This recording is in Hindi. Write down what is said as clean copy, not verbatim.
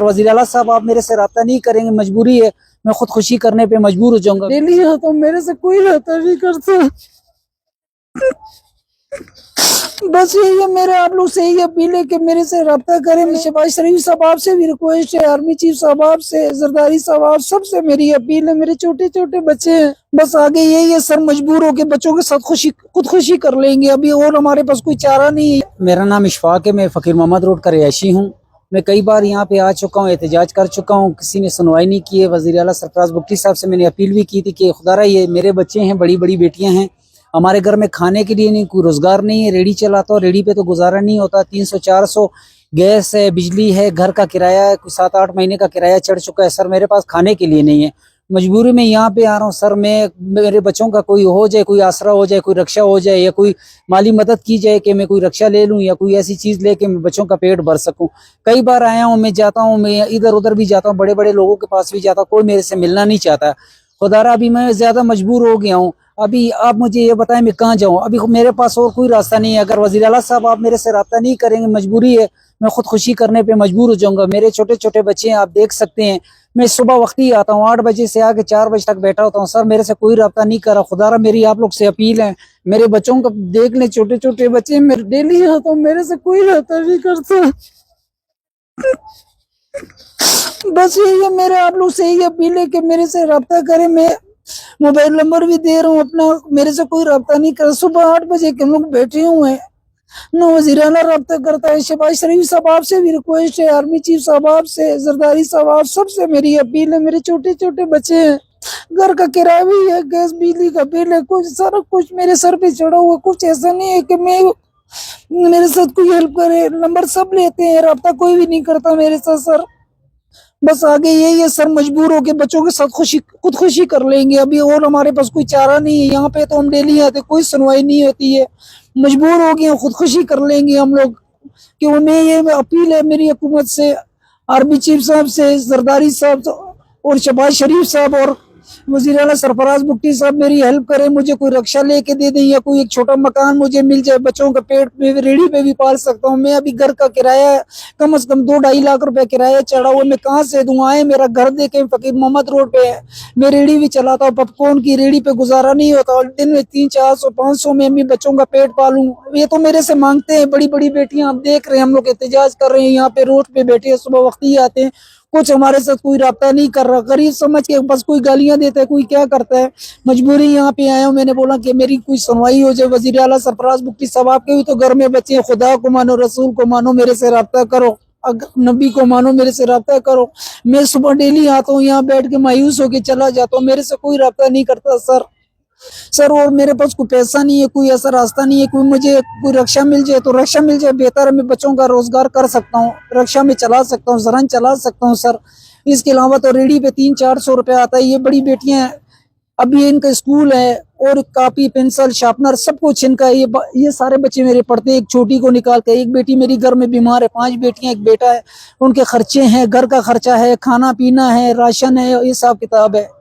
वज़ीर आला साहब, आप मेरे से रब्ता नहीं करेंगे, मजबूरी है, मैं खुदकुशी करने पे मजबूर हो जाऊंगा। डेली तो मेरे से कोई रब्ता नहीं करता। बस यही है मेरे आप लोग से यही अपील है कि मेरे से रब्ता करें। शहबाज शरीफ साहब आपसे भी रिक्वेस्ट है, आर्मी चीफ साहब आपसे, जरदारी साहब आप सबसे मेरी अपील है। मेरे छोटे छोटे बच्चे हैं, बस आगे यही है सर, मजबूर होके बच्चों के साथ खुदकुशी कर लेंगे अभी, और हमारे पास कोई चारा नहीं है। मेरा नाम इशफाक है, मैं फ़कीर मोहम्मद रोड का रिहायशी हूँ। मैं कई बार यहाँ पे आ चुका हूँ, एहतजाज कर चुका हूँ, किसी ने सुनवाई नहीं की है। वज़ीर आला सरफराज बुगटी साहब से मैंने अपील भी की थी कि खुदारा ये मेरे बच्चे हैं, बड़ी बड़ी बेटियां हैं, हमारे घर में खाने के लिए नहीं, कोई रोजगार नहीं है, रेडी चलाता हूँ, रेडी पे तो गुजारा नहीं होता। 300-400 गैस है, बिजली है, घर का किराया है, 7-8 महीने का किराया चढ़ चुका है सर, मेरे पास खाने के लिए नहीं है। मजबूरी में यहाँ पे आ रहा हूँ सर। मैं मेरे बच्चों का कोई हो जाए, कोई आसरा हो जाए, कोई रक्षा हो जाए, या कोई माली मदद की जाए कि मैं कोई रक्षा ले लूँ या कोई ऐसी चीज लेके मैं बच्चों का पेट भर सकूं। कई बार आया हूँ, मैं जाता हूँ, मैं इधर उधर भी जाता हूँ, बड़े बड़े लोगों के पास भी जाता हूँ, कोई मेरे से मिलना नहीं चाहता। खुदारा अभी मैं ज्यादा मजबूर हो गया हूँ। अभी आप मुझे ये बताएं मैं कहाँ जाऊँ, अभी मेरे पास और कोई रास्ता नहीं है। अगर वज़ीर आला साहब आप मेरे से रब्ता नहीं करेंगे, मजबूरी है, मैं खुदकुशी करने पे मजबूर हो जाऊंगा। मेरे छोटे छोटे बच्चे हैं, आप देख सकते हैं। मैं सुबह वक्त ही आता हूँ, 8 बजे से आके 4 बजे तक बैठा होता हूँ सर, मेरे से कोई रब्ता नहीं कर रहा। खुदारा मेरी आप लोग से अपील है, मेरे बच्चों को देख लें, छोटे छोटे बच्चे मेरे डेली तो मेरे से कोई रब्ता नहीं करता। बस यही है मेरे आप लोग से यही अपील है कि मेरे से रब्ता करें। मैं मोबाइल नंबर भी दे रहा हूँ अपना, मेरे से कोई रब्ता नहीं कर। सुबह 8 बजे के हम लोग बैठे हुए हैं, न वज़ीर आला रब्ता करता है। शहबाज शरीफ साहब आपसे भी रिक्वेस्ट है, आर्मी चीफ साहब आपसे, जरदारी साहब आप सबसे मेरी अपील है। मेरे छोटे छोटे बच्चे हैं, घर का किराया भी है, गैस बिजली का बिल है, कुछ सारा कुछ मेरे सर पे चढ़ा हुआ। कुछ ऐसा नहीं है कि मैं मेरे साथ कोई हेल्प करे। नंबर सब लेते हैं, रब्ता कोई भी नहीं करता मेरे साथ सर। बस आगे यही है सर, मजबूर होके बच्चों के साथ खुदकुशी कर लेंगे अभी, और हमारे पास कोई चारा नहीं है। यहाँ पे तो हम डेली आते, कोई सुनवाई नहीं होती है, मजबूर हो गए, खुदकुशी कर लेंगे हम लोग। कि मैं ये अपील है मेरी हुकूमत से, आर्मी चीफ साहब से, जरदारी साहब और शहबाज शरीफ साहब और वज़ीर आला सरफराज बुगटी साहब मेरी हेल्प करें, मुझे कोई रक्षा लेके दे दें, या कोई एक छोटा मकान मुझे मिल जाए, बच्चों का पेट में रेडी पे भी पाल सकता हूँ। मैं अभी घर का किराया कम से कम 2-2.5 लाख रुपए किराया चढ़ा हुआ, मैं कहाँ से दूं? आए मेरा घर देखे, फकीर मोहम्मद रोड पे है, मैं रेडी भी चलाता हूँ, पॉपकॉर्न की रेडी पे गुजारा नहीं होता, और दिन में 300-400-500 में भी बच्चों का पेट पालूं। ये तो मेरे से मांगते हैं, बड़ी बड़ी बेटियां, आप देख रहे हैं, हम लोग एहतजाज कर रहे हैं, यहाँ पे रोड पे बैठे हैं, सुबह वक्त ही आते हैं, कुछ हमारे साथ कोई रब्ता नहीं कर रहा। गरीब समझ के बस कोई गालियां देता है, कोई क्या करता है। मजबूरी यहाँ पे आया हूँ, मैंने बोला कि मेरी कोई सुनवाई हो जाए। वज़ीर आला सरफराज बुगटी साहब आपके भी तो घर में बच्चे हैं, खुदा को मानो, रसूल को मानो, मेरे से रब्ता करो, नबी को मानो, मेरे से रब्ता करो। मैं सुबह डेली आता हूँ, यहाँ बैठ के मायूस होके चला जाता हूँ, मेरे से कोई रब्ता नहीं करता सर। और मेरे पास कोई पैसा नहीं है, कोई ऐसा रास्ता नहीं है, कोई मुझे कोई रक्षा मिल जाए तो रक्षा मिल जाए बेहतर है, मैं बच्चों का रोजगार कर सकता हूँ, रक्षा में चला सकता हूँ, जरान चला सकता हूँ सर। इसके अलावा तो रेडी पे 300-400 रुपए आता है। ये बड़ी बेटियां हैं, अभी इनका स्कूल है, और कापी पेंसिल शार्पनर सब कुछ इनका है। ये सारे बच्चे मेरे पढ़ते हैं, एक छोटी को निकाल के। एक बेटी मेरी घर में बीमार है, 5 बेटियां, एक बेटा है, उनके खर्चे हैं, घर का खर्चा है, खाना पीना है, राशन है, ये सब किताब है।